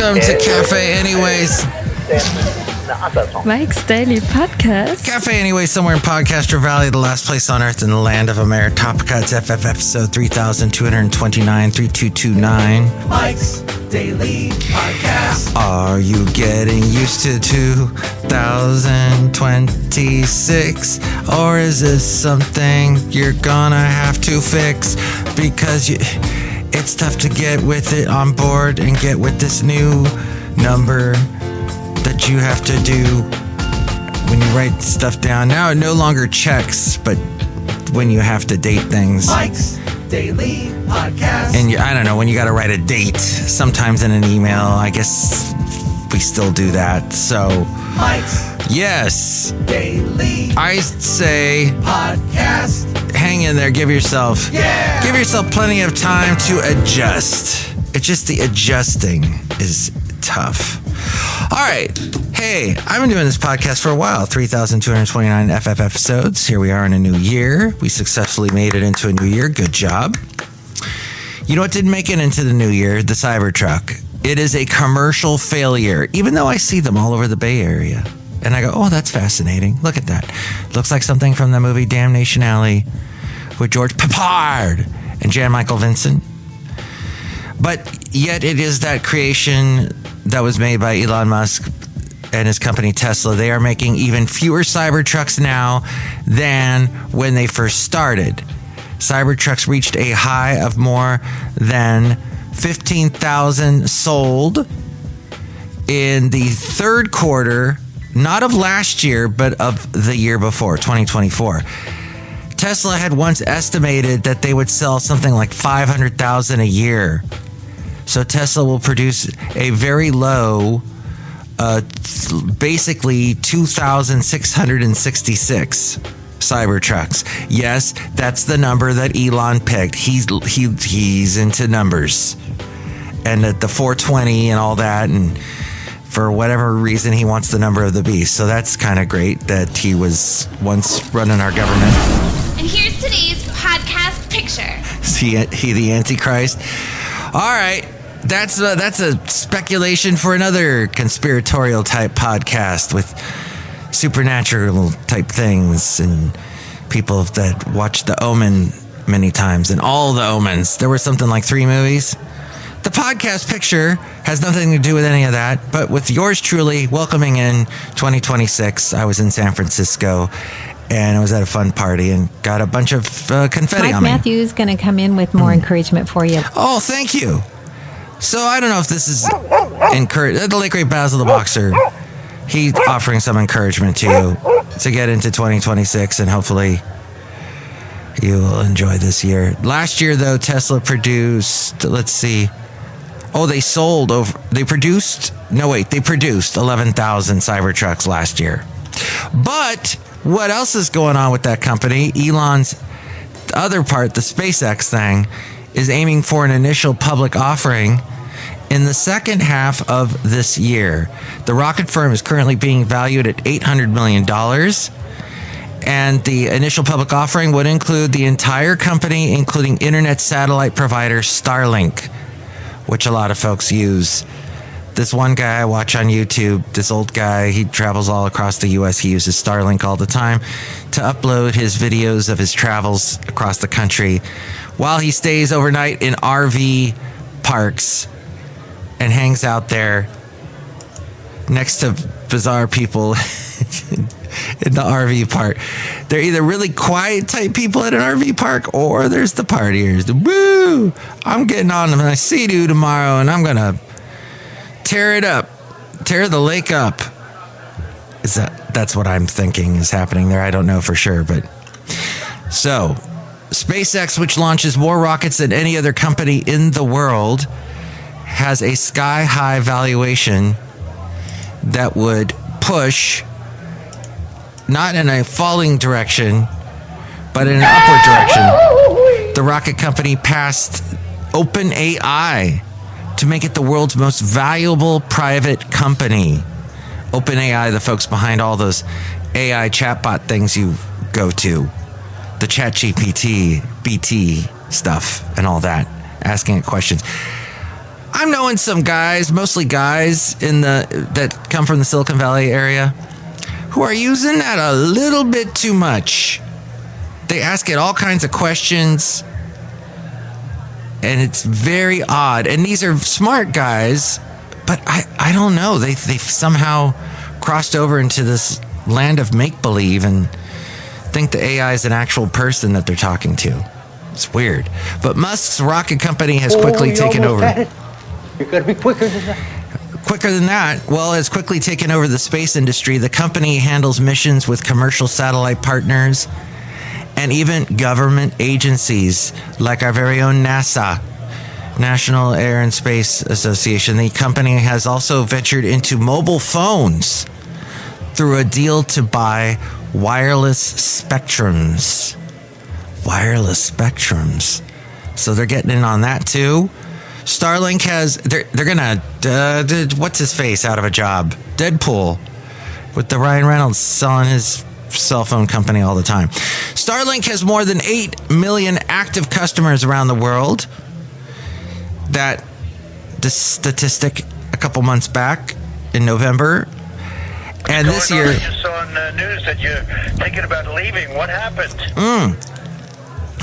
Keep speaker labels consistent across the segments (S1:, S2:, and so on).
S1: Welcome to Café Anyways.
S2: Mike's Daily Podcast.
S1: Café Anyway, somewhere in Podcastro Valley, the last place on earth in the land of America. Top Cuts FF episode 3229, 3229.
S3: Mike's Daily Podcast.
S1: Are you getting used to 2026? Or is this something you're gonna have to fix? Because it's tough to get with it on board and get with this new number that you have to do when you write stuff down. Now it no longer checks, but when you have to date things.
S3: Mike's Daily Podcast.
S1: And I don't know, when you got to write a date, sometimes in an email, I guess we still do that. So,
S3: Mike's
S1: yes,
S3: Daily
S1: I say
S3: Podcast.
S1: hang in there, give yourself plenty of time to adjust. It's just the adjusting is tough. All right. Hey, I've been doing this podcast for a while. 3,229 FF episodes. Here we are in a new year. We successfully made it into a new year. Good job. You know what didn't make it into the new year? The Cybertruck. It is a commercial failure, even though I see them all over the Bay Area. And I go, oh, that's fascinating. Look at that. Looks like something from the movie Damnation Alley with George Peppard and Jan Michael Vincent. But yet it is that creation that was made by Elon Musk and his company Tesla. They are making even fewer Cybertrucks now than when they first started. Cybertrucks reached a high of more than 15,000 sold in the third quarter, not of last year, but of the year before, 2024. Tesla had once estimated that they would sell something like 500,000 a year. So Tesla will produce a very low, basically 2,666 Cybertrucks. Yes, that's the number that Elon picked. He's into numbers. And at the 420 and all that, and for whatever reason, he wants the number of the beast. So that's kind of great that he was once running our government.
S4: And here's today's podcast picture.
S1: Is he the Antichrist? All right. That's a speculation for another conspiratorial type podcast with supernatural type things and people that watch The Omen many times and all the Omens. There were something like 3 movies. The podcast picture has nothing to do with any of that, but with yours truly welcoming in 2026. I was in San Francisco and I was at a fun party and got a bunch of confetti
S2: Mike
S1: on me.
S2: Matthews is going to come in with more encouragement for you.
S1: Oh, thank you. So I don't know if this is the late great Basil the Boxer. He's offering some encouragement to you to get into 2026, and hopefully you will enjoy this year. Last year, though, Tesla produced. Let's see. Oh, they produced 11,000 Cybertrucks last year. But what else is going on with that company? Elon's other part, the SpaceX thing, is aiming for an initial public offering in the second half of this year. The rocket firm is currently being valued at $800 million, and the initial public offering would include the entire company, including internet satellite provider Starlink, which a lot of folks use. This one guy I watch on YouTube, this old guy, he travels all across the U.S. He uses Starlink all the time to upload his videos of his travels across the country while he stays overnight in RV parks and hangs out there next to bizarre people in the RV park. They're either really quiet type people at an RV park, or there's the partiers. Woo! I'm getting on my Sea-Doo tomorrow and I'm going to tear it up. Tear the lake up. That's what I'm thinking is happening there. I don't know for sure, but so SpaceX, which launches more rockets than any other company in the world, has a sky-high valuation that would push, not in a falling direction, but in an upward direction. The rocket company passed OpenAI to make it the world's most valuable private company. OpenAI, the folks behind all those AI chatbot things you go to. The ChatGPT, BT stuff, and all that. Asking it questions. I'm knowing some guys, mostly guys that come from the Silicon Valley area, who are using that a little bit too much. They ask it all kinds of questions, and it's very odd. And these are smart guys, but I don't know. They've somehow crossed over into this land of make-believe and think the AI is an actual person that they're talking to. It's weird. But Musk's rocket company has quickly taken over.
S5: You're going to be quicker than that.
S1: Quicker than that, well, has quickly taken over the space industry. The company handles missions with commercial satellite partners and even government agencies like our very own NASA, National Air and Space Association. The company has also ventured into mobile phones through a deal to buy wireless spectrums. So they're getting in on that too. Starlink they're gonna what's his face out of a job? Deadpool, with the Ryan Reynolds selling his cell phone company all the time. Starlink has more than 8 million active customers around the world. That the statistic a couple months back in November. And this year,
S6: I just saw on the news that you're thinking about leaving. What happened?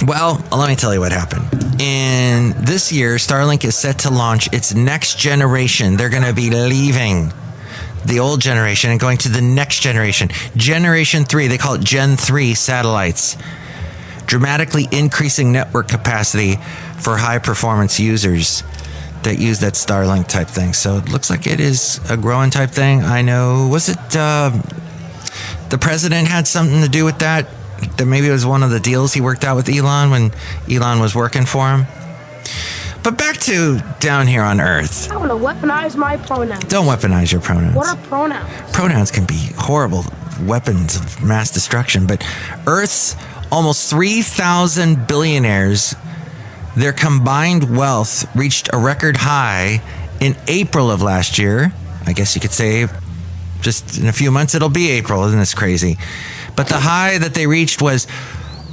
S1: Well, let me tell you what happened. In this year, Starlink is set to launch its next generation. They're going to be leaving the old generation and going to the next generation. Generation 3, they call it Gen 3 satellites, dramatically increasing network capacity for high-performance users that use that Starlink type thing. So it looks like it is a growing type thing. I know, was it the president had something to do with that? That maybe it was one of the deals he worked out with Elon when Elon was working for him. But back to down here on Earth.
S7: I want to weaponize my pronouns.
S1: Don't weaponize your pronouns.
S7: What are pronouns?
S1: Pronouns can be horrible weapons of mass destruction, but Earth's almost 3,000 billionaires, their combined wealth reached a record high in April of last year. I guess you could say just in a few months it'll be April. Isn't this crazy? But the high that they reached was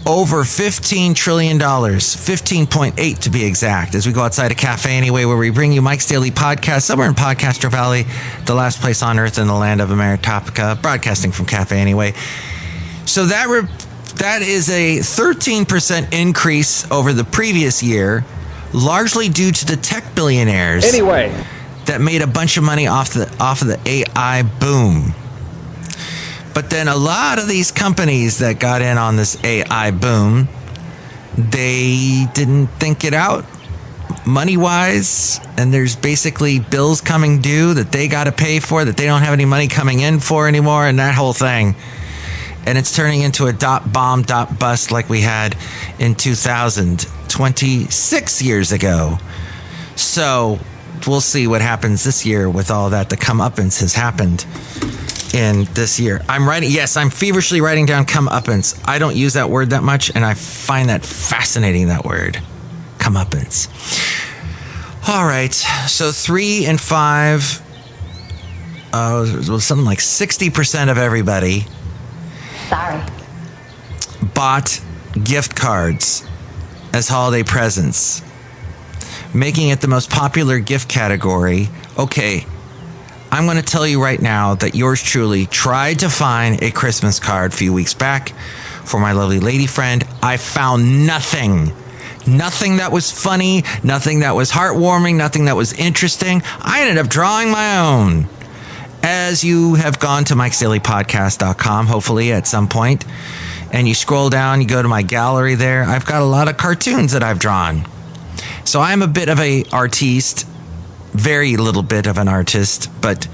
S1: over $15 trillion, 15.8 to be exact, as we go outside of Café Anyway, where we bring you Mike's Daily Podcast, somewhere in podCastro Valley, the last place on earth in the land of Ameritopica, broadcasting from Café Anyway. So that is a 13% increase over the previous year, largely due to the tech billionaires that made a bunch of money off of the AI boom. But then a lot of these companies that got in on this AI boom, they didn't think it out money-wise, and there's basically bills coming due that they got to pay for that they don't have any money coming in for anymore, and that whole thing. And it's turning into a dot bomb, dot bust like we had in 2000, 26 years ago. So we'll see what happens this year with all that. The comeuppance has happened in this year. I'm feverishly writing down comeuppance. I don't use that word that much, and I find that fascinating, that word. Comeuppance. All right, so 3 and 5, something like 60% of everybody bought gift cards as holiday presents, making it the most popular gift category. Okay, I'm going to tell you right now that yours truly tried to find a Christmas card a few weeks back for my lovely lady friend. I found nothing. Nothing that was funny, nothing that was heartwarming, nothing that was interesting. I ended up drawing my own. As you have gone to mikesdailypodcast.com, hopefully at some point, and you scroll down, you go to my gallery there, I've got a lot of cartoons that I've drawn. So I'm a bit of an artiste. Very little bit of an artist, but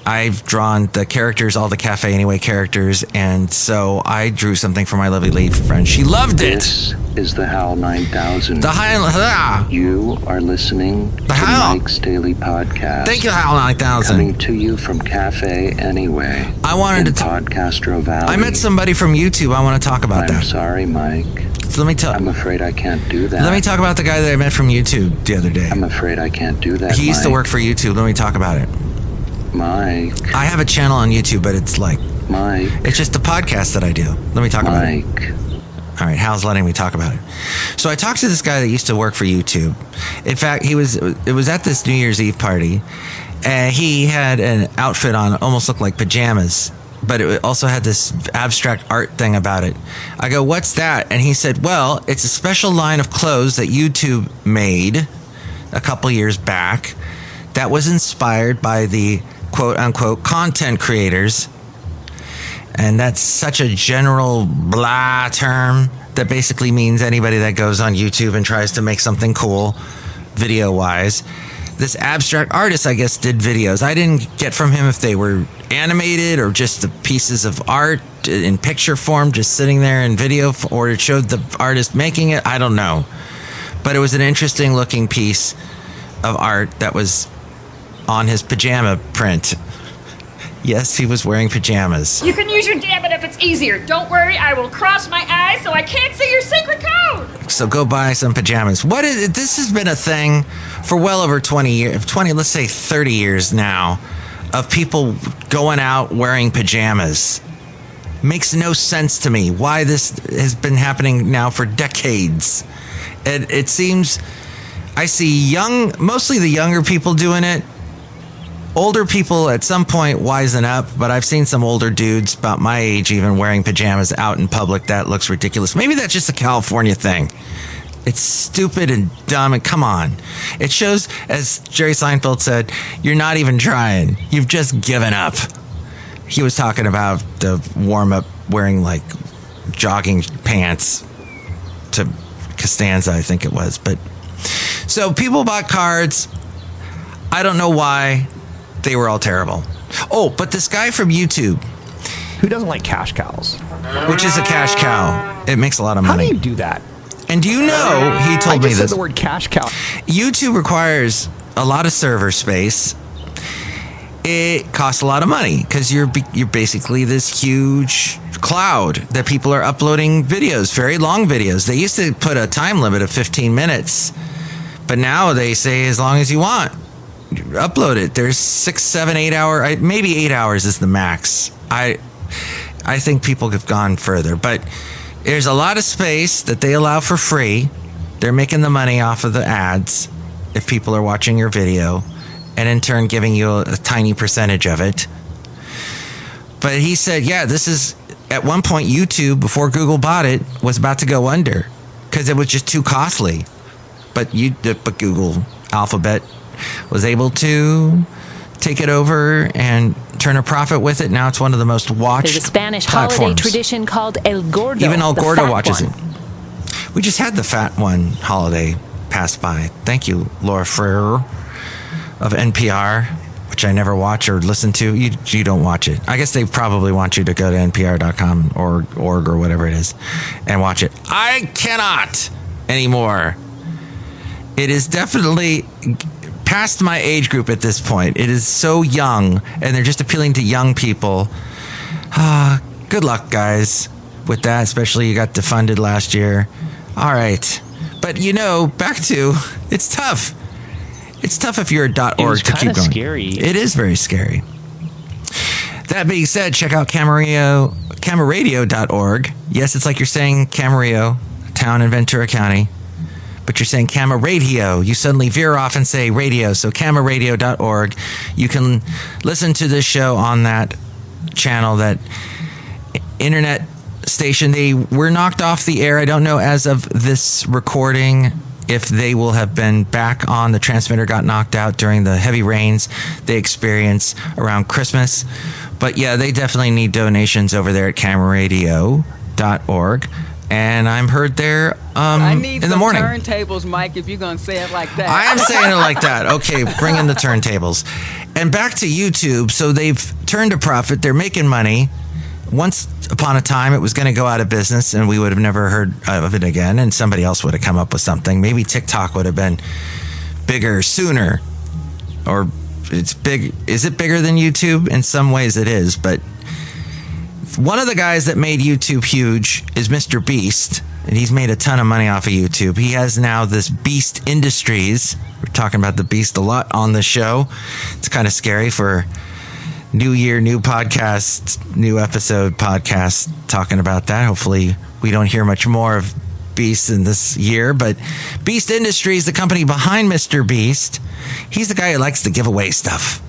S1: I've drawn the characters, all the Café Anyway characters, and so I drew something for my lovely lady friend. She loved it.
S8: This is the Howl 9000.
S1: The Howl.
S8: You are listening to Mike's Daily Podcast.
S1: Thank you, Howl 9000.
S8: Coming to you from Café Anyway.
S1: I wanted to
S8: podCastro Valley.
S1: I met somebody from YouTube. I want to talk about that.
S8: I'm sorry, Mike.
S1: So let me tell.
S8: I'm afraid I can't do that.
S1: Let me talk about the guy that I met from YouTube the other day.
S8: I'm afraid I can't do that.
S1: He used to work for YouTube. Let me talk about it.
S8: Mike.
S1: I have a channel on YouTube, but it's like
S8: Mike.
S1: It's just a podcast that I do. Let me talk about it.
S8: Mike.
S1: All right, Hal's letting me talk about it. So I talked to this guy that used to work for YouTube. In fact, it was at this New Year's Eve party, and he had an outfit on, almost looked like pajamas, but it also had this abstract art thing about it. I go, what's that? And he said, well, it's a special line of clothes that YouTube made a couple years back that was inspired by the quote-unquote content creators. And that's such a general blah term that basically means anybody that goes on YouTube and tries to make something cool video-wise. This abstract artist, I guess, did videos. I didn't get from him if they were animated or just the pieces of art in picture form, just sitting there in video, or it showed the artist making it. I don't know. But it was an interesting looking piece of art that was on his pajama print. Yes, he was wearing pajamas.
S9: You can use your damn it if it's easier. Don't worry, I will cross my eyes so I can't see your secret code.
S1: So go buy some pajamas. What is it? This has been a thing for well over 20 years, let's say 30 years now, of people going out wearing pajamas. Makes no sense to me why this has been happening now for decades. It seems I see mostly the younger people doing it. Older people at some point wisen up, but I've seen some older dudes about my age even wearing pajamas out in public. That looks ridiculous. Maybe that's just a California thing. It's stupid and dumb, and come on. It shows, as Jerry Seinfeld said, you're not even trying. You've just given up. He was talking about the warm-up wearing, like, jogging pants to Costanza, I think it was. But so people bought cards. I don't know why. They were all terrible. Oh, but this guy from YouTube.
S10: Who doesn't like cash cows?
S1: Which is a cash cow. It makes a lot of money.
S10: How do you do that?
S1: And do you know, he told me this.
S10: I just said the word cash cow.
S1: YouTube requires a lot of server space. It costs a lot of money because you're basically this huge cloud that people are uploading videos, very long videos. They used to put a time limit of 15 minutes, but now they say as long as you want. Upload it. There's 6, 7, 8 hour, maybe 8 hours is the max. I think people have gone further, but there's a lot of space that they allow for free. They're making the money off of the ads if people are watching your video, and in turn giving you a tiny percentage of it. But he said, yeah, this is, at one point YouTube, before Google bought it, was about to go under because it was just too costly. But Google, Alphabet, was able to take it over and turn a profit with it. Now it's one of the most watched
S11: There's a Spanish
S1: platforms.
S11: holiday tradition called El Gordo.
S1: Even El Gordo watches
S11: one.
S1: it. We just had the fat one holiday pass by. Thank you, Laura Ferrer of NPR, which I never watch or listen to. You don't watch it. I guess they probably want you to go to npr.com or org or whatever it is and watch it. I cannot anymore. It is definitely past my age group at this point. It is so young, and they're just appealing to young people. Good luck, guys, with that, especially you got defunded last year. All right. But, back to, it's tough. It's tough if you're a .org to keep going.
S10: Scary.
S1: It is very scary. That being said, check out camaradio.org. Yes, it's like you're saying Camarillo, a town in Ventura County. But you're saying Cama Radio. You suddenly veer off and say radio. So camaradio.org. You can listen to this show on that channel, that internet station. They were knocked off the air. I don't know as of this recording if they will have been back on. The transmitter got knocked out during the heavy rains they experienced around Christmas. But yeah, they definitely need donations over there at camaradio.org. And I'm heard there in the morning.
S12: I need some turntables, Mike, if you're going to say it like that.
S1: I am saying it like that. Okay, bring in the turntables. And back to YouTube. So they've turned a profit. They're making money. Once upon a time, it was going to go out of business, and we would have never heard of it again, and somebody else would have come up with something. Maybe TikTok would have been bigger sooner. Or it's big. Is it bigger than YouTube? In some ways it is, but one of the guys that made YouTube huge is Mr. Beast, and he's made a ton of money off of YouTube. He has now this Beast Industries. We're talking about the Beast a lot on the show. It's kind of scary for New year, new podcast, new episode podcast talking about that. Hopefully we don't hear much more of Beast in this year, but Beast Industries, the company behind Mr. Beast, he's the guy who likes to give away stuff.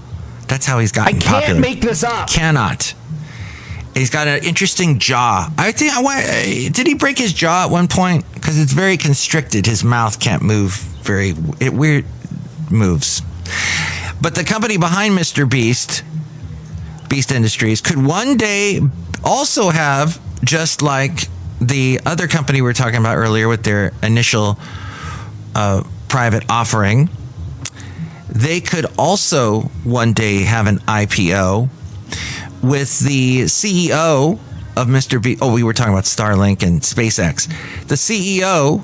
S1: That's how he's gotten popular.
S10: I can't make this up.
S1: Cannot. He's got an interesting jaw. I think. Did he break his jaw at one point? Because it's very constricted. His mouth can't move weird moves. But the company behind Mr. Beast, Beast Industries, could one day also have, just like the other company we were talking about earlier with their initial private offering, they could also one day have an IPO with the CEO of Mr. Beast. Oh, we were talking about Starlink and SpaceX. The CEO,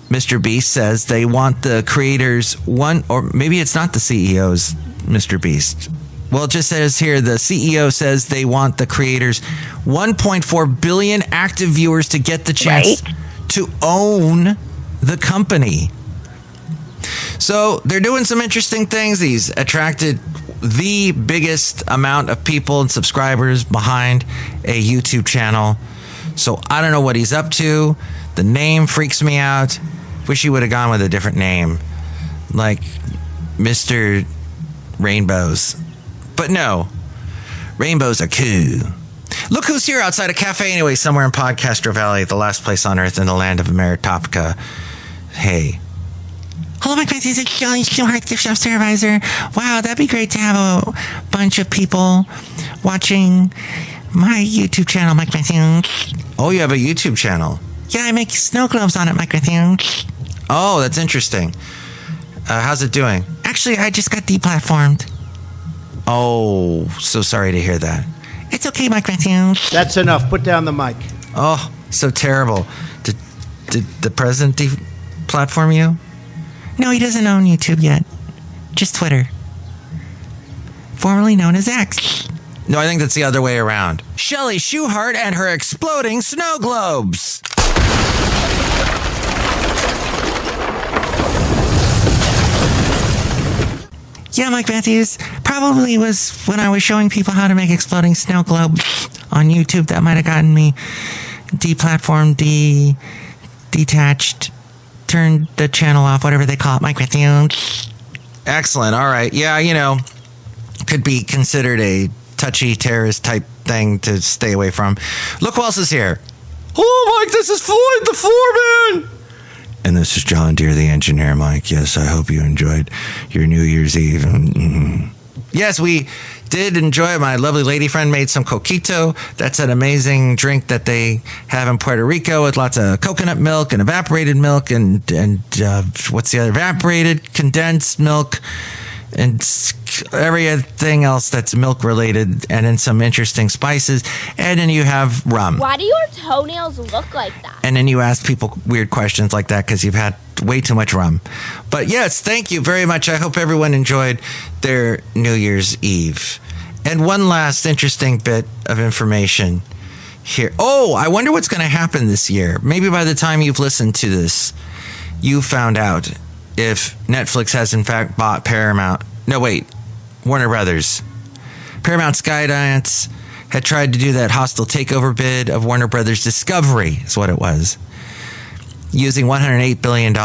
S1: Mr. Beast, says they want the creators or maybe it's not the CEO's Mr. Beast. Well, it just says here, the CEO says they want the creators 1.4 billion active viewers to get the chance to own the company. So they're doing some interesting things. He's attracted the biggest amount of people and subscribers behind a YouTube channel. So I don't know what he's up to. The name freaks me out. Wish he would have gone with a different name, like Mr. Rainbows. But no, rainbows are cool. Look who's here outside a Café Anyway, somewhere in podCastro Valley, the last place on earth in the land of Meritoptica. Hey. Hello, Mike Matthews. It's Chely Shoehart, gift shop supervisor. Wow, that'd be great to have a bunch of people watching my YouTube channel, Mike Matthews. Oh, you have a YouTube channel? Yeah, I make snow globes on it, Mike Matthews. Oh, that's interesting. How's it doing? Actually, I just got deplatformed. Oh, so sorry to hear that. It's okay, Mike Matthews.
S5: That's enough. Put down the mic.
S1: Oh, so terrible. Did the president deplatform you? No, he doesn't own YouTube yet. Just Twitter. Formerly known as X. No, I think that's the other way around. Chely Shoehart and her exploding snow globes. Yeah, Mike Matthews. Probably was when I was showing people how to make exploding snow globes on YouTube that might have gotten me deplatformed, detached, turned the channel off, whatever they call it, Mike Matthews. Excellent. All right. Yeah, could be considered a touchy terrorist type thing to stay away from. Look who else is here. Hello, Mike. This is Floyd the Floorman. And this is John Deere, the engineer, Mike. Yes, I hope you enjoyed your New Year's Eve. Mm-hmm. Yes, we did enjoy it. My lovely lady friend made some coquito. That's an amazing drink that they have in Puerto Rico with lots of coconut milk and evaporated milk and what's the other? Evaporated condensed milk and everything else that's milk related, and then some interesting spices, and then you have rum.
S13: Why do your toenails look like that?
S1: And then you ask people weird questions like that because you've had way too much rum. But yes, thank you very much. I hope everyone enjoyed their New Year's Eve. And one last interesting bit of information here. Oh, I wonder what's going to happen this year. Maybe by the time you've listened to this, you found out if Netflix has in fact bought Warner Brothers. Paramount Skydance had tried to do that hostile takeover bid of Warner Brothers Discovery, is what it was, using $108 billion.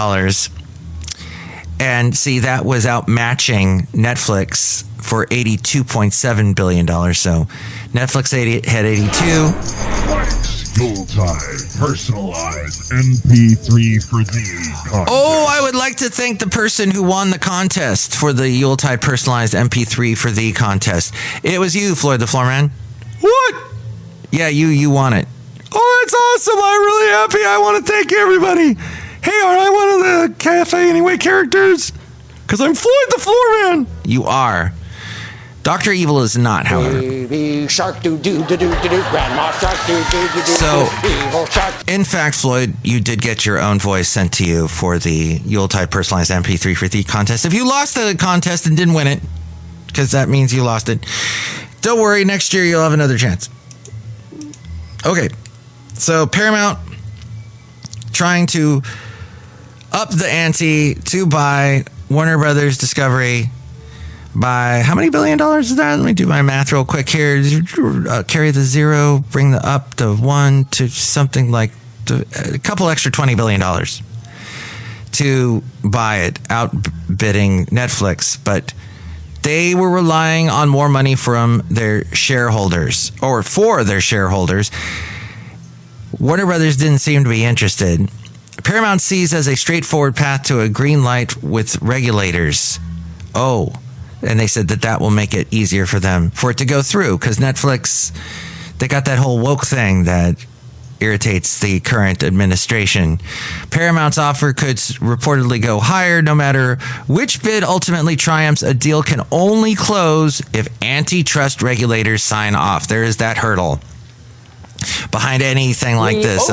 S1: And see, that was outmatching Netflix for $82.7 billion. So Netflix had 82.
S14: Yuletide personalized MP3 for thee contest.
S1: Oh, I would like to thank the person who won the contest for the Yuletide personalized MP3 for thee contest. It was you, Floyd the Floorman. What? Yeah, you won it. Oh, that's awesome. I'm really happy. I want to thank everybody. Hey, are I one of the Café Anyway characters? Because I'm Floyd the Floorman. You are. Dr. Evil is not, however.
S5: Baby shark do do do do do do, grandma shark do do do do.
S1: So,
S5: evil shark.
S1: In fact, Floyd, you did get your own voice sent to you for the Yuletide personalized MP3 for thee contest. If you lost the contest and didn't win it, because that means you lost it, don't worry. Next year you'll have another chance. Okay, so Paramount trying to up the ante to buy Warner Brothers Discovery by how many $1 billion is that? Let me do my math real quick here. Carry the zero, bring the up to 1 to something like a couple extra $20 billion to buy it, outbidding Netflix. But they were relying on more money from their shareholders, or for their shareholders. Warner Brothers didn't seem to be interested. Paramount sees as a straightforward path to a green light with regulators. Oh, and they said that will make it easier for them for it to go through, because Netflix, they got that whole woke thing that irritates the current administration. Paramount's offer could reportedly go higher. No matter which bid ultimately triumphs, a deal can only close if antitrust regulators sign off. There is that hurdle behind anything like this.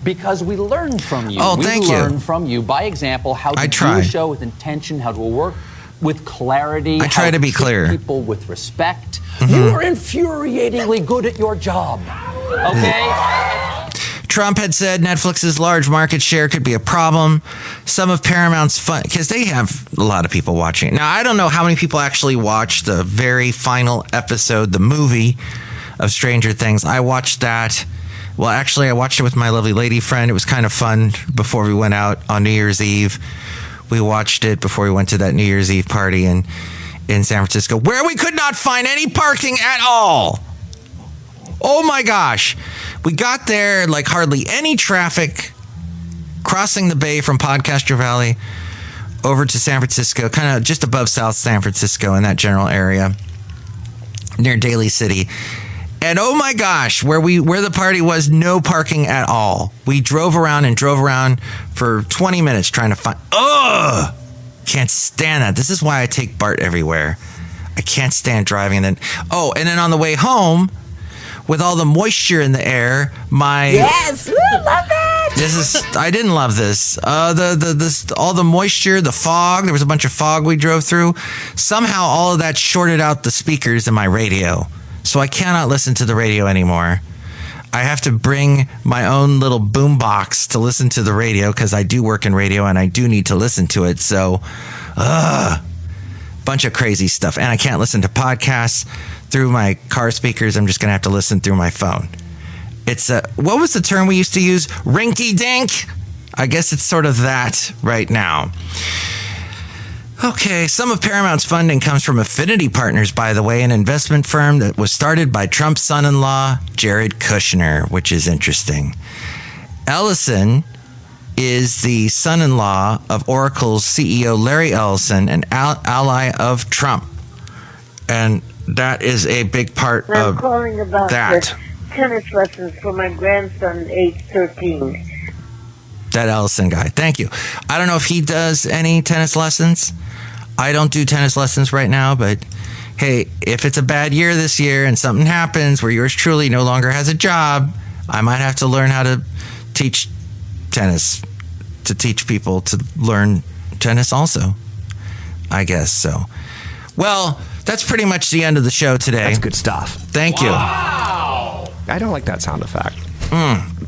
S15: Because we learn from you.
S1: Oh, thank you.
S15: We learn from you. By example, how to do a show with intention, how to work with clarity.
S1: I try to be clear.
S15: People with respect. You are infuriatingly good at your job. Okay?
S1: Trump had said Netflix's large market share could be a problem. Some of Paramount's fun, because they have a lot of people watching it. Now, I don't know how many people actually watched the very final episode, the movie of Stranger Things. I watched that. Well, actually, I watched it with my lovely lady friend. It was kind of fun before we went out on New Year's Eve. We watched it before we went to that New Year's Eve party in San Francisco, where we could not find any parking at all. Oh, my gosh. We got there, like hardly any traffic, crossing the bay from PodCastro Valley over to San Francisco, kind of just above South San Francisco in that general area, near Daly City. And oh my gosh, where the party was, no parking at all. We drove around for 20 minutes trying to find. Can't stand that. This is why I take Bart everywhere. I can't stand driving. And then on the way home, with all the moisture in the air,
S13: yes, love it.
S1: I didn't love this. All the moisture, the fog. There was a bunch of fog we drove through. Somehow, all of that shorted out the speakers in my radio. So I cannot listen to the radio anymore. I have to bring my own little boom box to listen to the radio, because I do work in radio and I do need to listen to it. So, bunch of crazy stuff. And I can't listen to podcasts through my car speakers. I'm just going to have to listen through my phone. It's what was the term we used to use? Rinky dink. I guess it's sort of that right now. Okay, some of Paramount's funding comes from Affinity Partners, by the way, an investment firm that was started by Trump's son-in-law, Jared Kushner, which is interesting. Ellison is the son-in-law of Oracle's CEO Larry Ellison, an ally of Trump. And that is a big part of
S16: I'm calling about
S1: that.
S16: Tennis lessons for my grandson, age 13.
S1: That Ellison guy. Thank you. I don't know if he does any tennis lessons. I don't do tennis lessons right now, but hey, if it's a bad year this year and something happens where yours truly no longer has a job, I might have to learn how to teach tennis, to teach people to learn tennis also, I guess so. Well, that's pretty much the end of the show today.
S10: That's good stuff.
S1: Thank you.
S10: I don't like that sound effect.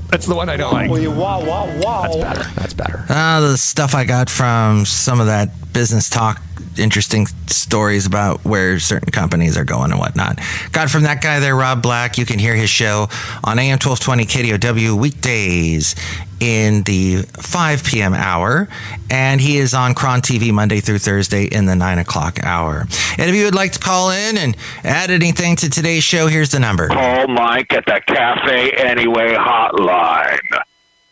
S10: That's the one I don't like.
S5: Wow.
S10: That's better.
S1: The stuff I got from some of that business talk, interesting stories about where certain companies are going and whatnot. Got from that guy there, Rob Black. You can hear his show on AM 1220 KDOW weekdays in the 5 p.m. hour, and he is on Cron TV Monday through Thursday in the 9 o'clock hour. And if you would like to call in and add anything to today's show, here's the number.
S6: Call Mike at the Café Anyway hotline.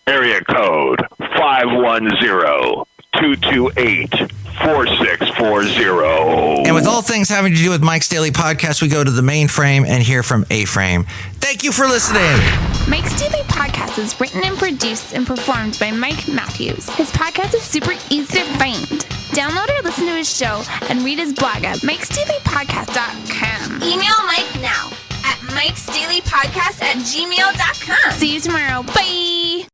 S6: Area code 510-228-4640.
S1: And with all things having to do with Mike's Daily Podcast, we go to the mainframe and hear from A-Frame. Thank you for listening.
S4: Mike's Daily Podcast is written and produced and performed by Mike Matthews. His podcast is super easy to find. Download or listen to his show and read his blog at mikesdailypodcast.com.
S13: Email Mike now at mikesdailypodcast@gmail.com.
S4: See you tomorrow. Bye.